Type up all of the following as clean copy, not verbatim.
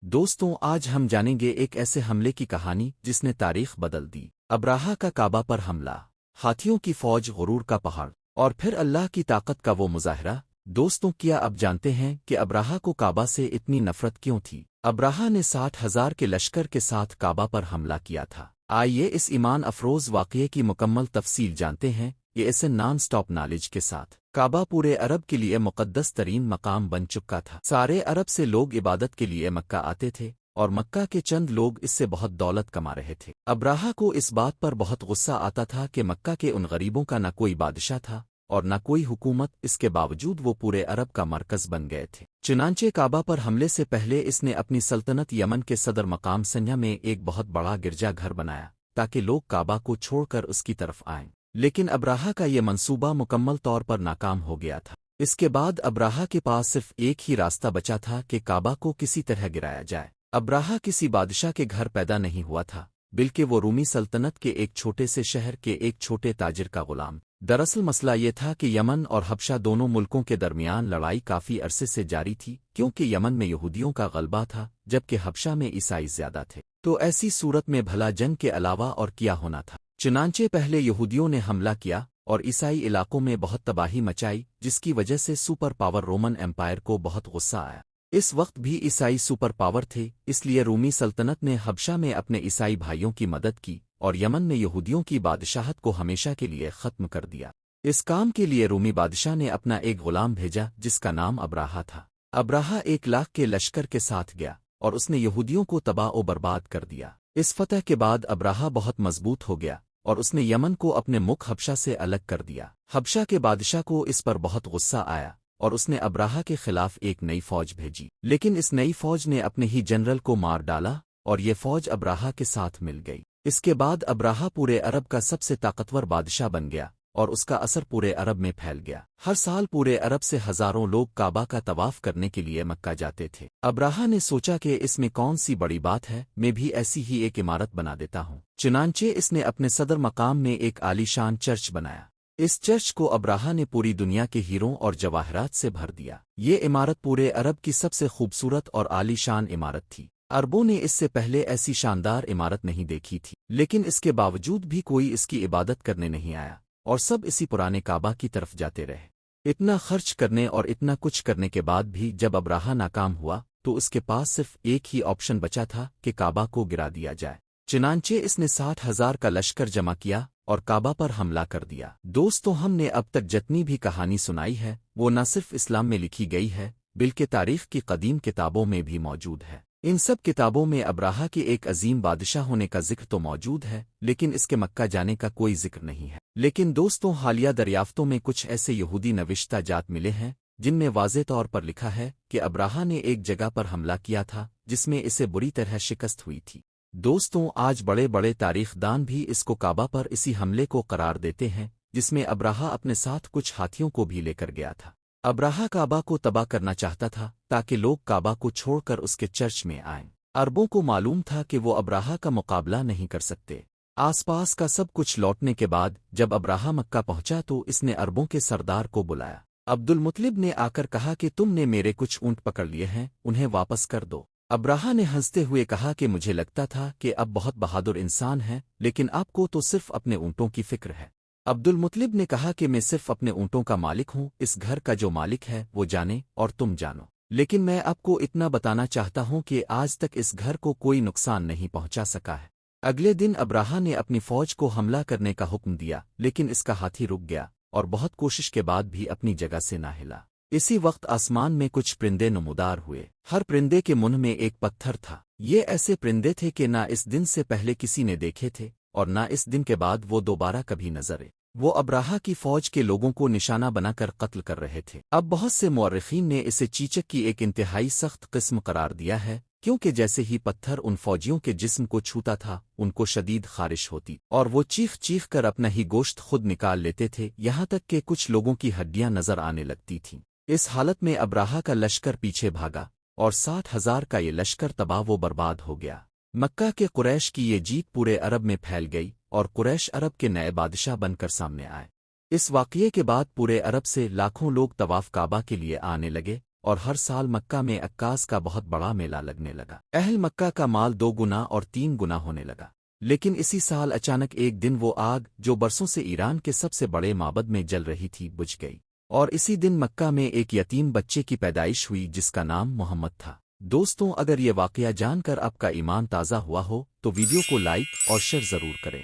دوستوں آج ہم جانیں گے ایک ایسے حملے کی کہانی جس نے تاریخ بدل دی۔ ابراہا کا کعبہ پر حملہ، ہاتھیوں کی فوج، غرور کا پہاڑ، اور پھر اللہ کی طاقت کا وہ مظاہرہ۔ دوستوں کیا اب جانتے ہیں کہ ابراہا کو کعبہ سے اتنی نفرت کیوں تھی؟ ابراہا نے 60,000 کے لشکر کے ساتھ کعبہ پر حملہ کیا تھا۔ آئیے اس ایمان افروز واقعے کی مکمل تفصیل جانتے ہیں، یہ اسے نان سٹاپ نالج کے ساتھ۔ کعبہ پورے عرب کے لیے مقدس ترین مقام بن چکا تھا۔ سارے عرب سے لوگ عبادت کے لیے مکہ آتے تھے، اور مکہ کے چند لوگ اس سے بہت دولت کما رہے تھے۔ ابراہا کو اس بات پر بہت غصہ آتا تھا کہ مکہ کے ان غریبوں کا نہ کوئی بادشاہ تھا اور نہ کوئی حکومت، اس کے باوجود وہ پورے عرب کا مرکز بن گئے تھے۔ چنانچہ کعبہ پر حملے سے پہلے اس نے اپنی سلطنت یمن کے صدر مقام سنجا میں ایک بہت بڑا گرجا گھر بنایا تاکہ لوگ کعبہ کو چھوڑ کر اس کی طرف آئیں۔ لیکن ابراہا کا یہ منصوبہ مکمل طور پر ناکام ہو گیا تھا۔ اس کے بعد ابراہا کے پاس صرف ایک ہی راستہ بچا تھا کہ کعبہ کو کسی طرح گرایا جائے۔ ابراہا کسی بادشاہ کے گھر پیدا نہیں ہوا تھا، بلکہ وہ رومی سلطنت کے ایک چھوٹے سے شہر کے ایک چھوٹے تاجر کا غلام۔ دراصل مسئلہ یہ تھا کہ یمن اور حبشہ دونوں ملکوں کے درمیان لڑائی کافی عرصے سے جاری تھی، کیونکہ یمن میں یہودیوں کا غلبہ تھا جبکہ حبشہ میں عیسائی زیادہ تھے۔ تو ایسی صورت میں بھلا جنگ کے علاوہ اور کیا ہونا تھا؟ چنانچہ پہلے یہودیوں نے حملہ کیا اور عیسائی علاقوں میں بہت تباہی مچائی، جس کی وجہ سے سپر پاور رومن ایمپائر کو بہت غصہ آیا۔ اس وقت بھی عیسائی سپر پاور تھے، اس لیے رومی سلطنت نے حبشہ میں اپنے عیسائی بھائیوں کی مدد کی اور یمن میں یہودیوں کی بادشاہت کو ہمیشہ کے لیے ختم کر دیا۔ اس کام کے لیے رومی بادشاہ نے اپنا ایک غلام بھیجا جس کا نام ابراہا تھا۔ ابراہا 1,00,000 کے لشکر کے ساتھ گیا اور اس نے یہودیوں کو تباہ و برباد کر دیا۔ اس فتح کے بعد ابراہا بہت مضبوط ہو گیا اور اس نے یمن کو اپنے ملک حبشہ سے الگ کر دیا۔ حبشہ کے بادشاہ کو اس پر بہت غصہ آیا اور اس نے ابراہا کے خلاف ایک نئی فوج بھیجی، لیکن اس نئی فوج نے اپنے ہی جنرل کو مار ڈالا اور یہ فوج ابراہا کے ساتھ مل گئی۔ اس کے بعد ابراہا پورے عرب کا سب سے طاقتور بادشاہ بن گیا اور اس کا اثر پورے عرب میں پھیل گیا۔ ہر سال پورے عرب سے ہزاروں لوگ کعبہ کا طواف کرنے کے لیے مکہ جاتے تھے۔ ابراہا نے سوچا کہ اس میں کون سی بڑی بات ہے، میں بھی ایسی ہی ایک عمارت بنا دیتا ہوں۔ چنانچہ اس نے اپنے صدر مقام میں ایک عالی شان چرچ بنایا۔ اس چرچ کو ابراہا نے پوری دنیا کے ہیروں اور جواہرات سے بھر دیا۔ یہ عمارت پورے عرب کی سب سے خوبصورت اور عالی شان عمارت تھی۔ عربوں نے اس سے پہلے ایسی شاندار عمارت نہیں دیکھی تھی، لیکن اس کے باوجود بھی کوئی اس کی عبادت کرنے نہیں آیا اور سب اسی پرانے کعبہ کی طرف جاتے رہے۔ اتنا خرچ کرنے اور اتنا کچھ کرنے کے بعد بھی جب ابراہا ناکام ہوا تو اس کے پاس صرف ایک ہی آپشن بچا تھا کہ کعبہ کو گرا دیا جائے۔ چنانچہ اس نے 60,000 کا لشکر جمع کیا اور کعبہ پر حملہ کر دیا۔ دوستوں ہم نے اب تک جتنی بھی کہانی سنائی ہے وہ نہ صرف اسلام میں لکھی گئی ہے بلکہ تاریخ کی قدیم کتابوں میں بھی موجود ہے۔ ان سب کتابوں میں ابراہا کے ایک عظیم بادشاہ ہونے کا ذکر تو موجود ہے، لیکن اس کے مکہ جانے کا کوئی ذکر نہیں ہے۔ لیکن دوستوں حالیہ دریافتوں میں کچھ ایسے یہودی نوشتہ جات ملے ہیں جن میں واضح طور پر لکھا ہے کہ ابراہا نے ایک جگہ پر حملہ کیا تھا جس میں اسے بری طرح شکست ہوئی تھی۔ دوستوں آج بڑے بڑے تاریخ دان بھی اس کو کعبہ پر اسی حملے کو قرار دیتے ہیں جس میں ابراہا اپنے ساتھ کچھ ہاتھیوں کو بھی لے کر گیا تھا۔ ابراہا کعبہ کو تباہ کرنا چاہتا تھا تاکہ لوگ کعبہ کو چھوڑ کر اس کے چرچ میں آئیں۔ عربوں کو معلوم تھا کہ وہ ابراہا کا مقابلہ نہیں کر سکتے۔ آس پاس کا سب کچھ لوٹنے کے بعد جب ابراہا مکہ پہنچا تو اس نے عربوں کے سردار کو بلایا۔ عبد المطلب نے آ کر کہا کہ تم نے میرے کچھ اونٹ پکڑ لیے ہیں، انہیں واپس کر دو۔ ابراہا نے ہنستے ہوئے کہا کہ مجھے لگتا تھا کہ اب بہت بہادر انسان ہے، لیکن آپ کو تو صرف اپنے اونٹوں کی فکر ہے۔ عبد المطلب نے کہا کہ میں صرف اپنے اونٹوں کا مالک ہوں، اس گھر کا جو مالک ہے وہ جانے اور تم جانو، لیکن میں آپ کو اتنا بتانا چاہتا ہوں کہ آج تک اس گھر کو کوئی نقصان نہیں پہنچا سکا ہے۔ اگلے دن ابراہا نے اپنی فوج کو حملہ کرنے کا حکم دیا، لیکن اس کا ہاتھی رک گیا اور بہت کوشش کے بعد بھی اپنی جگہ سے نہ ہلا۔ اسی وقت آسمان میں کچھ پرندے نمودار ہوئے، ہر پرندے کے منہ میں ایک پتھر تھا۔ یہ ایسے پرندے تھے کہ نہ اس دن سے پہلے کسی نے دیکھے تھے اور نہ اس دن کے بعد وہ دوبارہ کبھی نظر آئے۔ وہ ابراہا کی فوج کے لوگوں کو نشانہ بنا کر قتل کر رہے تھے۔ اب بہت سے مورخین نے اسے چیچک کی ایک انتہائی سخت قسم قرار دیا ہے، کیونکہ جیسے ہی پتھر ان فوجیوں کے جسم کو چھوتا تھا ان کو شدید خارش ہوتی اور وہ چیخ چیخ کر اپنا ہی گوشت خود نکال لیتے تھے، یہاں تک کہ کچھ لوگوں کی ہڈیاں نظر آنے لگتی تھیں۔ اس حالت میں ابراہا کا لشکر پیچھے بھاگا اور 60,000 کا یہ لشکر تباہ و برباد ہو گیا۔ مکہ کے قریش کی یہ جیت پورے عرب میں پھیل گئی اور قریش عرب کے نئے بادشاہ بن کر سامنے آئے۔ اس واقعے کے بعد پورے عرب سے لاکھوں لوگ طواف کعبہ کے لیے آنے لگے اور ہر سال مکہ میں عکاس کا بہت بڑا میلہ لگنے لگا۔ اہل مکہ کا مال 2 گنا اور 3 گنا ہونے لگا۔ لیکن اسی سال اچانک ایک دن وہ آگ جو برسوں سے ایران کے سب سے بڑے معبد میں جل رہی تھی بجھ گئی، اور اسی دن مکہ میں ایک یتیم بچے کی پیدائش ہوئی جس کا نام محمد تھا۔ دوستوں، اگر یہ واقعہ جان کر آپ کا ایمان تازہ ہوا ہو تو ویڈیو کو لائک اور شیئر ضرور کریں،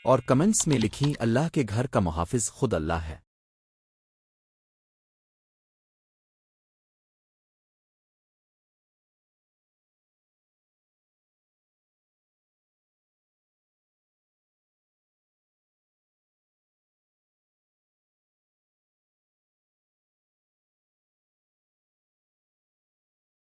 اور کمنٹس میں لکھیں اللہ کے گھر کا محافظ خود اللہ ہے۔